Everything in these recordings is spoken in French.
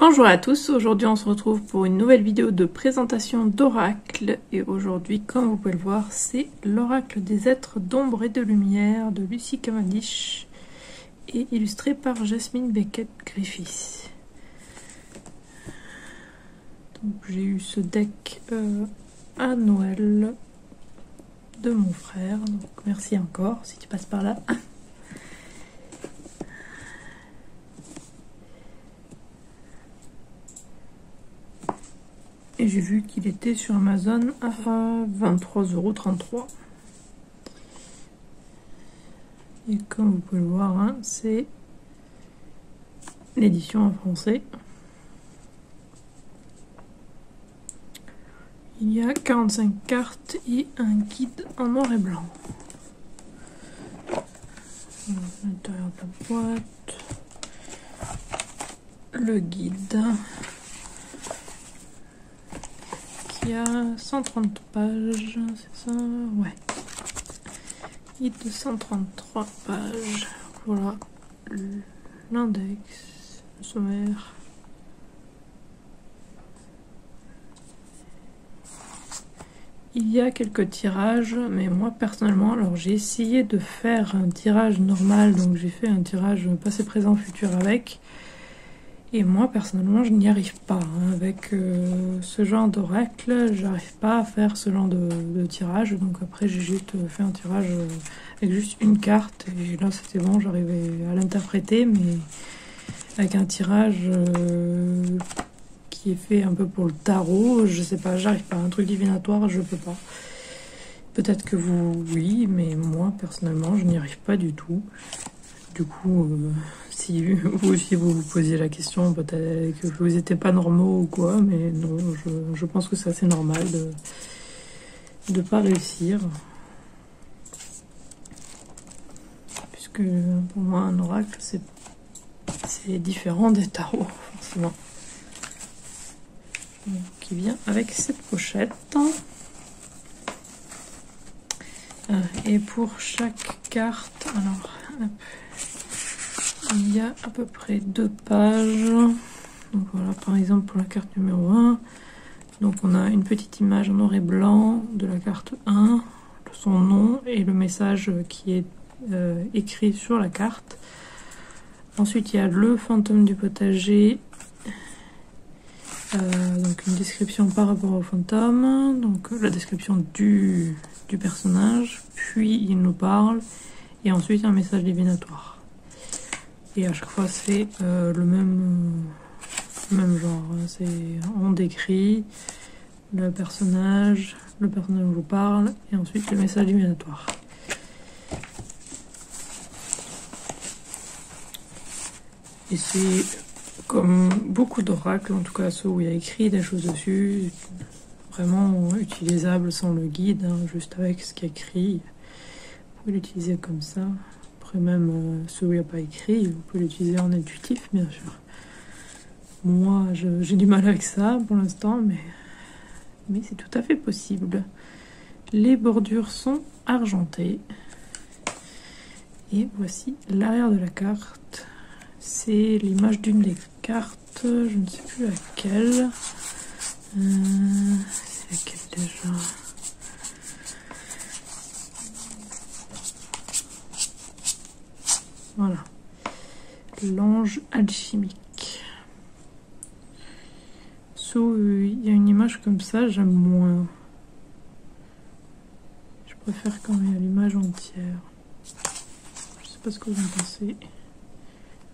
Bonjour à tous, aujourd'hui on se retrouve pour une nouvelle vidéo de présentation d'oracle et aujourd'hui comme vous pouvez le voir c'est l'oracle des êtres d'ombre et de lumière de Lucy Cavendish et illustré par Jasmine Beckett Griffiths. J'ai eu ce deck à Noël de mon frère, donc merci encore si tu passes par là. Et j'ai vu qu'il était sur Amazon à 23,33 €. Et comme vous pouvez le voir, hein, c'est l'édition en français. Il y a 45 cartes et un guide en noir et blanc. L'intérieur de la boîte. Le guide. Il y a 130 pages, c'est ça? Ouais. Guide de 133 pages. Voilà l'index, le sommaire. Il y a quelques tirages, mais moi personnellement, alors j'ai essayé de faire un tirage normal, donc j'ai fait un tirage passé, présent, futur avec. Et moi, personnellement, je n'y arrive pas. Hein. Avec ce genre d'oracle, j'arrive pas à faire ce genre de tirage. Donc après, j'ai juste fait un tirage avec juste une carte. Et là, c'était bon, j'arrivais à l'interpréter. Mais avec un tirage qui est fait un peu pour le tarot, je sais pas, j'arrive pas. Un truc divinatoire, je peux pas. Peut-être que vous, oui, mais moi, personnellement, je n'y arrive pas du tout. Du coup, si vous aussi vous posiez la question, peut-être que vous n'étiez pas normaux ou quoi, mais non, je pense que c'est assez normal de pas réussir. Puisque pour moi, un oracle, c'est différent des tarots, forcément. Donc, qui vient avec cette pochette. Et pour chaque carte, alors, hop. Il y a à peu près 2 pages. Donc voilà, par exemple pour la carte numéro 1. Donc on a une petite image en noir et blanc de la carte 1, son nom et le message qui est écrit sur la carte. Ensuite il y a le fantôme du potager. Donc une description par rapport au fantôme. Donc la description du personnage. Puis il nous parle. Et ensuite un message divinatoire. Et à chaque fois, c'est le même genre. C'est on décrit le personnage vous parle, et ensuite le message divinatoire. Et c'est comme beaucoup d'oracles, en tout cas ceux où il y a écrit des choses dessus, vraiment utilisable sans le guide, hein, juste avec ce qui est écrit. Vous pouvez l'utiliser comme ça. Même ceux où il n'y a pas écrit, vous pouvez l'utiliser en intuitif, bien sûr. Moi, j'ai du mal avec ça pour l'instant, mais c'est tout à fait possible. Les bordures sont argentées. Et voici l'arrière de la carte. C'est l'image d'une des cartes, je ne sais plus laquelle. C'est laquelle déjà ? Voilà, l'ange alchimique. Il y a une image comme ça, j'aime moins. Je préfère quand il y a l'image entière. Je sais pas ce que vous en pensez.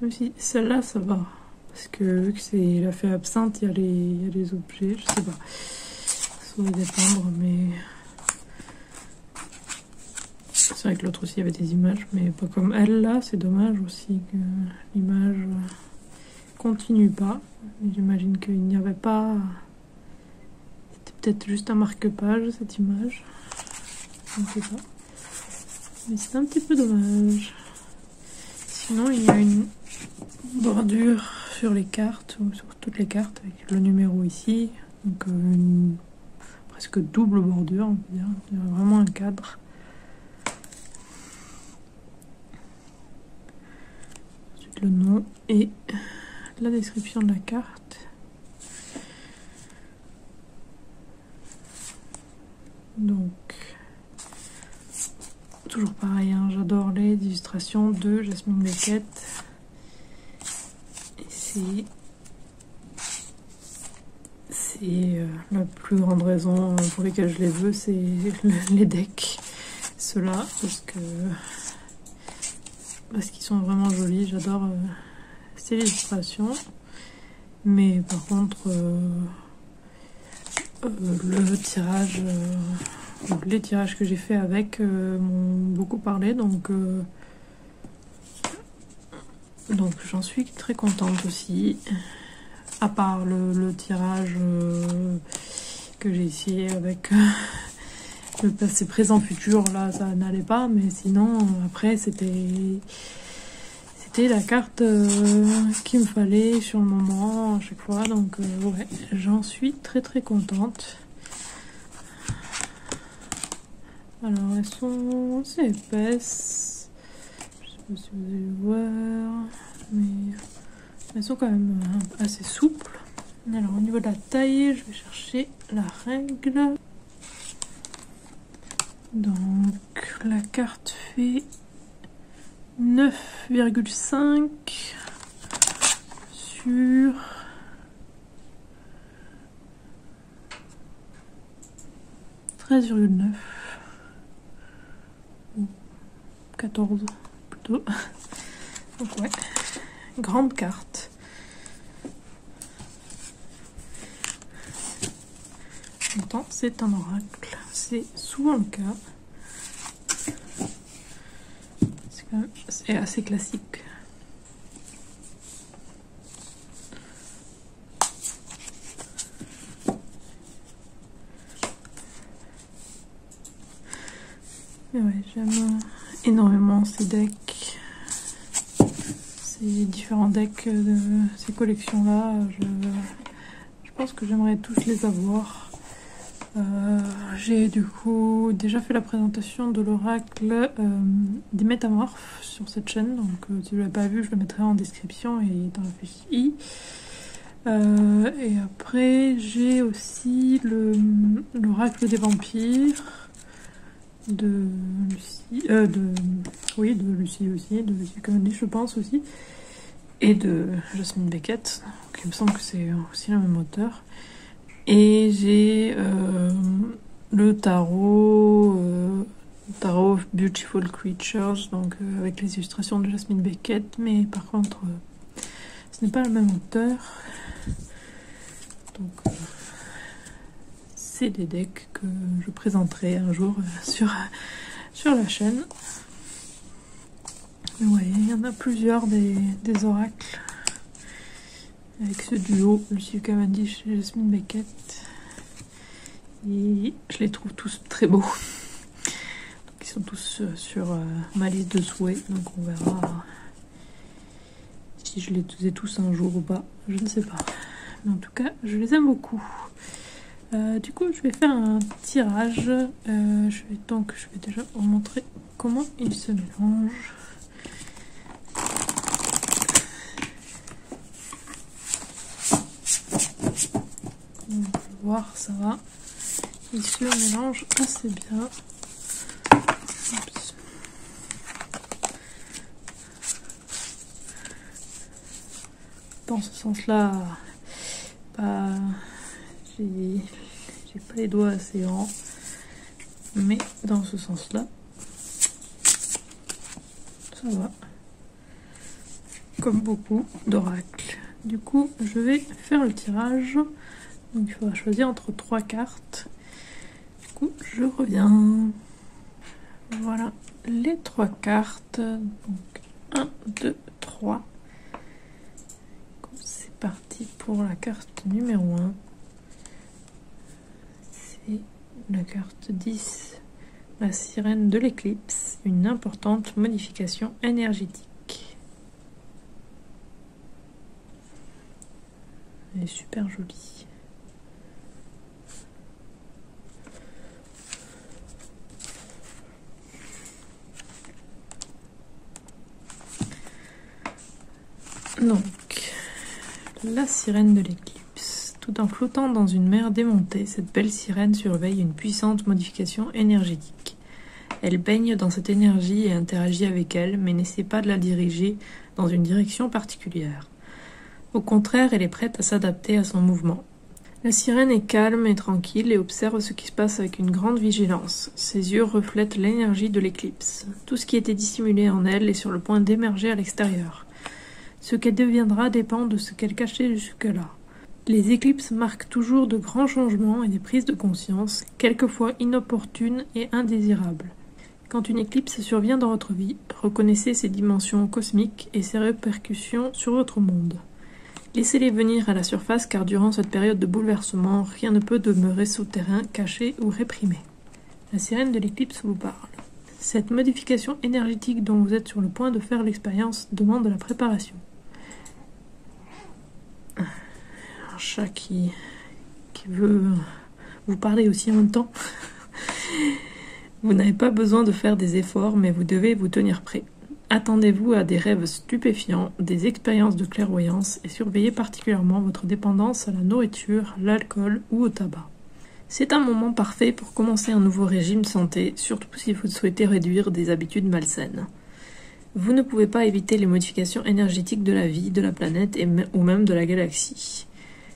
Même si celle-là, ça va. Parce que vu que c'est la fée absinthe, il y a les objets, je sais pas. Ça va dépendre, mais... C'est vrai que l'autre aussi avait des images, mais pas comme elle là. C'est dommage aussi que l'image continue pas. J'imagine qu'il n'y avait pas... C'était peut-être juste un marque-page cette image. Je ne sais pas. Mais c'est un petit peu dommage. Sinon il y a une bordure sur les cartes, ou sur toutes les cartes, avec le numéro ici. Donc une presque double bordure, on peut dire. Il y a vraiment un cadre. Le nom et la description de la carte. Donc, toujours pareil, hein, j'adore les illustrations de Jasmine Beckett. Et c'est la plus grande raison pour laquelle je les veux, c'est les decks. Ceux-là, parce qu'ils sont vraiment jolis, j'adore ces illustrations. Mais par contre, le tirage, les tirages que j'ai fait avec m'ont beaucoup parlé, donc j'en suis très contente aussi. À part le tirage que j'ai essayé avec le passé présent futur, là ça n'allait pas, mais sinon après c'était la carte qu'il me fallait sur le moment à chaque fois, donc ouais, j'en suis très contente. Alors elles sont assez épaisses, je sais pas si vous allez voir, mais elles sont quand même assez souples. Alors au niveau de la taille, je vais chercher la règle. Donc la carte fait 9,5 sur 13,9 ou 14 plutôt. Donc ouais, grande carte. Pourtant, c'est un oracle, c'est souvent le cas. C'est assez classique. Mais ouais, j'aime énormément ces decks, ces différents decks de ces collections-là. Je pense que j'aimerais tous les avoir. J'ai du coup déjà fait la présentation de l'oracle des métamorphes sur cette chaîne, donc si vous ne l'avez pas vu, je le mettrai en description et dans la fiche i. Et après j'ai aussi l'oracle des vampires de Lucie, de Lucie aussi, de Lucie Cavendish je pense aussi, et de Jasmine Beckett, donc il me semble que c'est aussi le même auteur. Et j'ai le tarot Beautiful Creatures, donc avec les illustrations de Jasmine Beckett, mais par contre ce n'est pas le même auteur. Donc c'est des decks que je présenterai un jour sur la chaîne. Mais ouais, il y en a plusieurs des oracles. Avec ce duo, Lucie Cavendish et Jasmine Beckett. Et je les trouve tous très beaux. Donc, ils sont tous sur ma liste de souhaits. Donc on verra si je les ai tous un jour ou pas. Je ne sais pas. Mais en tout cas, je les aime beaucoup. Du coup, je vais faire un tirage. Je vais déjà vous montrer comment ils se mélangent. On peut voir, ça va. Il se mélange assez bien. Oups. Dans ce sens-là, j'ai pas les doigts assez grands, mais dans ce sens-là, ça va. Comme beaucoup d'oracles. Du coup, je vais faire le tirage. Donc il faudra choisir entre 3 cartes. Du coup, je reviens. Voilà les 3 cartes. Donc 1, 2, 3. C'est parti pour la carte numéro 1. C'est la carte 10. La sirène de l'éclipse. Une importante modification énergétique. Elle est super jolie. Donc, La sirène de l'éclipse. Tout en flottant dans une mer démontée, cette belle sirène surveille une puissante modification énergétique. Elle baigne dans cette énergie et interagit avec elle, mais n'essaie pas de la diriger dans une direction particulière. Au contraire, elle est prête à s'adapter à son mouvement. La sirène est calme et tranquille et observe ce qui se passe avec une grande vigilance. Ses yeux reflètent l'énergie de l'éclipse. Tout ce qui était dissimulé en elle est sur le point d'émerger à l'extérieur. Ce qu'elle deviendra dépend de ce qu'elle cachait jusque-là. Les éclipses marquent toujours de grands changements et des prises de conscience, quelquefois inopportunes et indésirables. Quand une éclipse survient dans votre vie, reconnaissez ses dimensions cosmiques et ses répercussions sur votre monde. Laissez-les venir à la surface car durant cette période de bouleversement, rien ne peut demeurer souterrain, caché ou réprimé. La sirène de l'éclipse vous parle. Cette modification énergétique dont vous êtes sur le point de faire l'expérience demande de la préparation. Un chat qui veut vous parler aussi en même temps. Vous n'avez pas besoin de faire des efforts, mais vous devez vous tenir prêt. Attendez-vous à des rêves stupéfiants, des expériences de clairvoyance et surveillez particulièrement votre dépendance à la nourriture, l'alcool ou au tabac. C'est un moment parfait pour commencer un nouveau régime santé, surtout si vous souhaitez réduire des habitudes malsaines. Vous ne pouvez pas éviter les modifications énergétiques de la vie, de la planète ou même de la galaxie.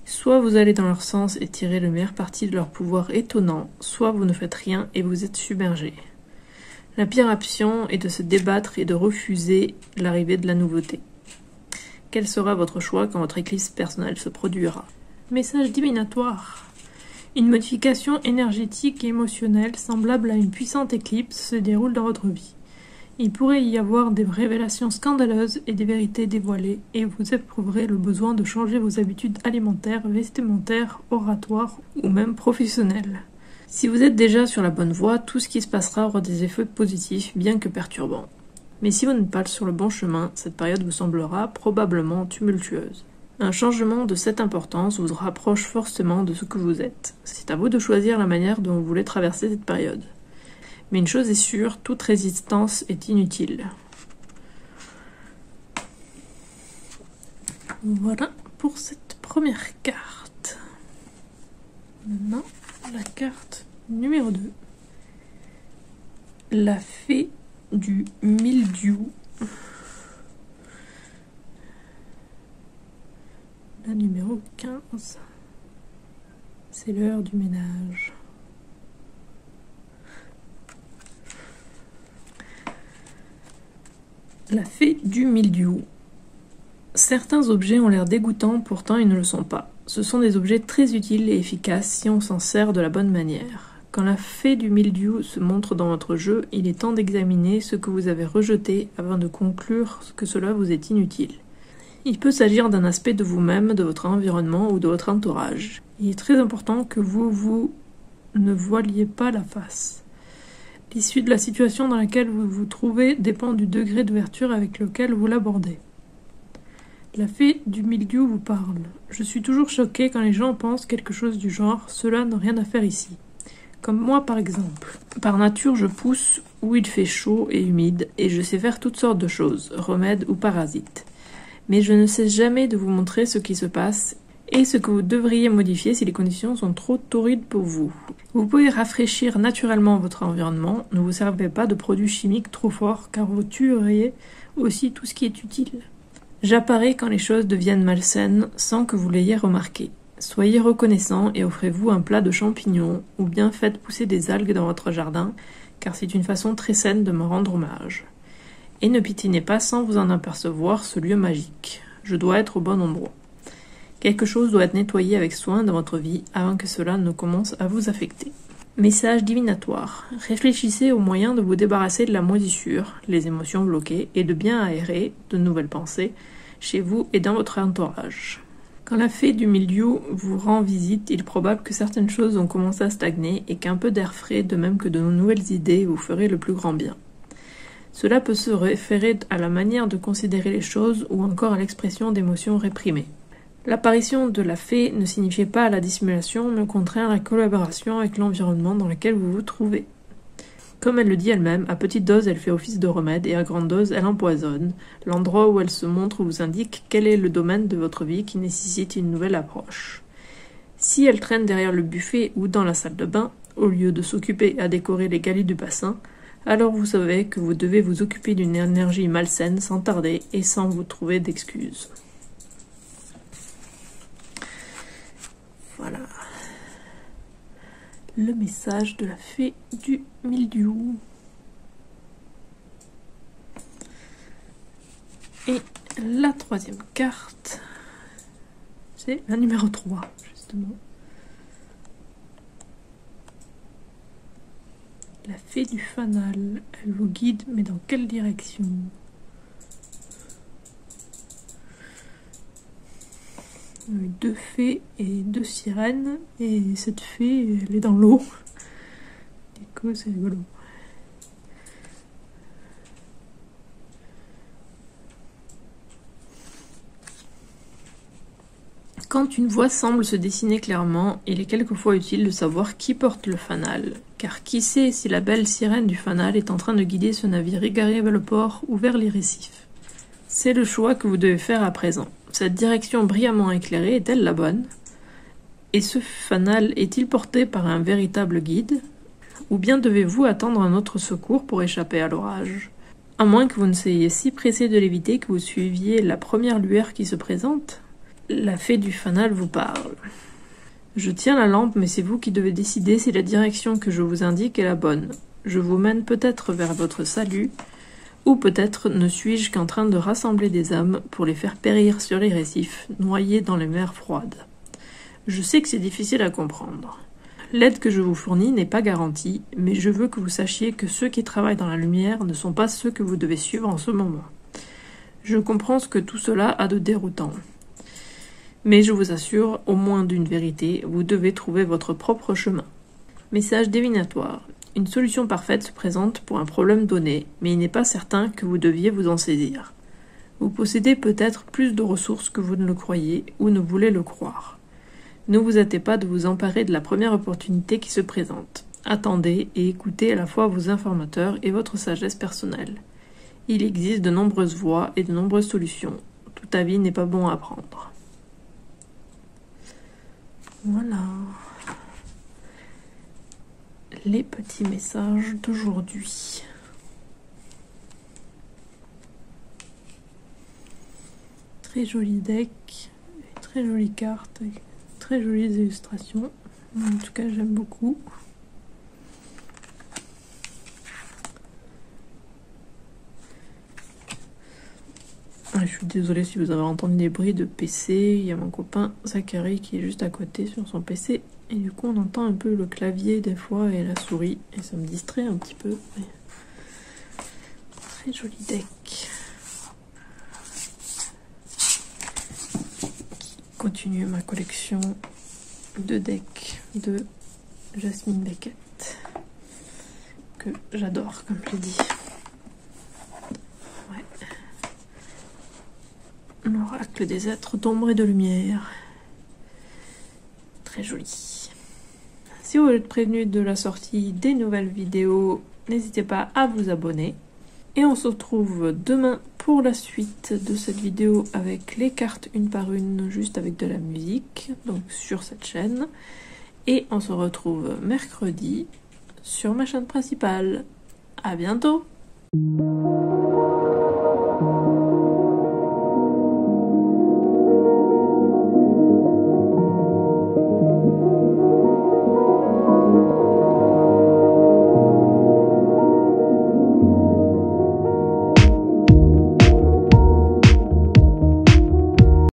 Soit vous allez dans leur sens et tirez le meilleur parti de leur pouvoir étonnant, soit vous ne faites rien et vous êtes submergé. La pire option est de se débattre et de refuser l'arrivée de la nouveauté. Quel sera votre choix quand votre éclipse personnelle se produira? Message divinatoire. Une modification énergétique et émotionnelle semblable à une puissante éclipse se déroule dans votre vie. Il pourrait y avoir des révélations scandaleuses et des vérités dévoilées, et vous éprouverez le besoin de changer vos habitudes alimentaires, vestimentaires, oratoires ou même professionnelles. Si vous êtes déjà sur la bonne voie, tout ce qui se passera aura des effets positifs, bien que perturbants. Mais si vous n'êtes pas sur le bon chemin, cette période vous semblera probablement tumultueuse. Un changement de cette importance vous rapproche forcément de ce que vous êtes. C'est à vous de choisir la manière dont vous voulez traverser cette période. Mais une chose est sûre, toute résistance est inutile. Voilà pour cette première carte. Maintenant, la carte numéro 2. La fée du mildiou. La numéro 15. C'est l'heure du ménage. La fée du mildiou. Certains objets ont l'air dégoûtants, pourtant ils ne le sont pas. Ce sont des objets très utiles et efficaces si on s'en sert de la bonne manière. Quand la fée du mildiou se montre dans votre jeu, il est temps d'examiner ce que vous avez rejeté avant de conclure que cela vous est inutile. Il peut s'agir d'un aspect de vous-même, de votre environnement ou de votre entourage. Il est très important que vous ne voiliez pas la face. L'issue de la situation dans laquelle vous vous trouvez dépend du degré d'ouverture avec lequel vous l'abordez. La fée du mildiou vous parle. Je suis toujours choquée quand les gens pensent quelque chose du genre « cela n'a rien à faire ici ». Comme moi par exemple. Par nature je pousse où il fait chaud et humide et je sais faire toutes sortes de choses, remèdes ou parasites. Mais je ne sais jamais de vous montrer ce qui se passe et ce que vous devriez modifier si les conditions sont trop torrides pour vous. Vous pouvez rafraîchir naturellement votre environnement, ne vous servez pas de produits chimiques trop forts car vous tueriez aussi tout ce qui est utile. J'apparais quand les choses deviennent malsaines sans que vous l'ayez remarqué. Soyez reconnaissant et offrez-vous un plat de champignons ou bien faites pousser des algues dans votre jardin car c'est une façon très saine de me rendre hommage. Et ne piétinez pas sans vous en apercevoir ce lieu magique. Je dois être au bon endroit. Quelque chose doit être nettoyé avec soin dans votre vie avant que cela ne commence à vous affecter. Message divinatoire. Réfléchissez aux moyens de vous débarrasser de la moisissure, les émotions bloquées, et de bien aérer de nouvelles pensées chez vous et dans votre entourage. Quand la fée du mildiou vous rend visite, il est probable que certaines choses ont commencé à stagner et qu'un peu d'air frais, de même que de nouvelles idées, vous ferait le plus grand bien. Cela peut se référer à la manière de considérer les choses ou encore à l'expression d'émotions réprimées. L'apparition de la fée ne signifiait pas la dissimulation, mais au contraire la collaboration avec l'environnement dans lequel vous vous trouvez. Comme elle le dit elle-même, à petite dose elle fait office de remède et à grande dose elle empoisonne. L'endroit où elle se montre vous indique quel est le domaine de votre vie qui nécessite une nouvelle approche. Si elle traîne derrière le buffet ou dans la salle de bain, au lieu de s'occuper à décorer les galets du bassin, alors vous savez que vous devez vous occuper d'une énergie malsaine sans tarder et sans vous trouver d'excuses. Voilà. Le message de la fée du mildiou. Et la troisième carte, c'est la numéro 3, justement. La fée du fanal, elle vous guide, mais dans quelle direction? Deux fées et deux sirènes, et cette fée, elle est dans l'eau. Du coup, c'est rigolo. Quand une voie semble se dessiner clairement, il est quelquefois utile de savoir qui porte le fanal, car qui sait si la belle sirène du fanal est en train de guider ce navire égaré vers le port ou vers les récifs. C'est le choix que vous devez faire à présent. Cette direction brillamment éclairée est-elle la bonne? Et ce fanal est-il porté par un véritable guide? Ou bien devez-vous attendre un autre secours pour échapper à l'orage? À moins que vous ne soyez si pressé de l'éviter que vous suiviez la première lueur qui se présente. La fée du fanal vous parle. Je tiens la lampe, mais c'est vous qui devez décider si la direction que je vous indique est la bonne. Je vous mène peut-être vers votre salut, ou peut-être ne suis-je qu'en train de rassembler des âmes pour les faire périr sur les récifs, noyés dans les mers froides. Je sais que c'est difficile à comprendre. L'aide que je vous fournis n'est pas garantie, mais je veux que vous sachiez que ceux qui travaillent dans la lumière ne sont pas ceux que vous devez suivre en ce moment. Je comprends ce que tout cela a de déroutant. Mais je vous assure, au moins d'une vérité, vous devez trouver votre propre chemin. Message divinatoire. Une solution parfaite se présente pour un problème donné, mais il n'est pas certain que vous deviez vous en saisir. Vous possédez peut-être plus de ressources que vous ne le croyez ou ne voulez le croire. Ne vous hâtez pas de vous emparer de la première opportunité qui se présente. Attendez et écoutez à la fois vos informateurs et votre sagesse personnelle. Il existe de nombreuses voies et de nombreuses solutions. Tout avis n'est pas bon à prendre. Voilà. Les petits messages d'aujourd'hui. Très joli deck, très jolie carte, très jolies illustrations. En tout cas, j'aime beaucoup. Je suis désolée si vous avez entendu des bruits de PC. Il y a mon copain Zachary qui est juste à côté sur son PC. Et du coup, on entend un peu le clavier des fois et la souris. Et ça me distrait un petit peu. Mais... très joli deck. Qui continue ma collection de decks de Jasmine Beckett. Que j'adore, comme je l'ai dit. L'oracle des êtres d'ombre et de lumière. Très joli. Si vous êtes prévenu de la sortie des nouvelles vidéos, n'hésitez pas à vous abonner. Et on se retrouve demain pour la suite de cette vidéo avec les cartes une par une, juste avec de la musique, donc sur cette chaîne. Et on se retrouve mercredi sur ma chaîne principale. À bientôt!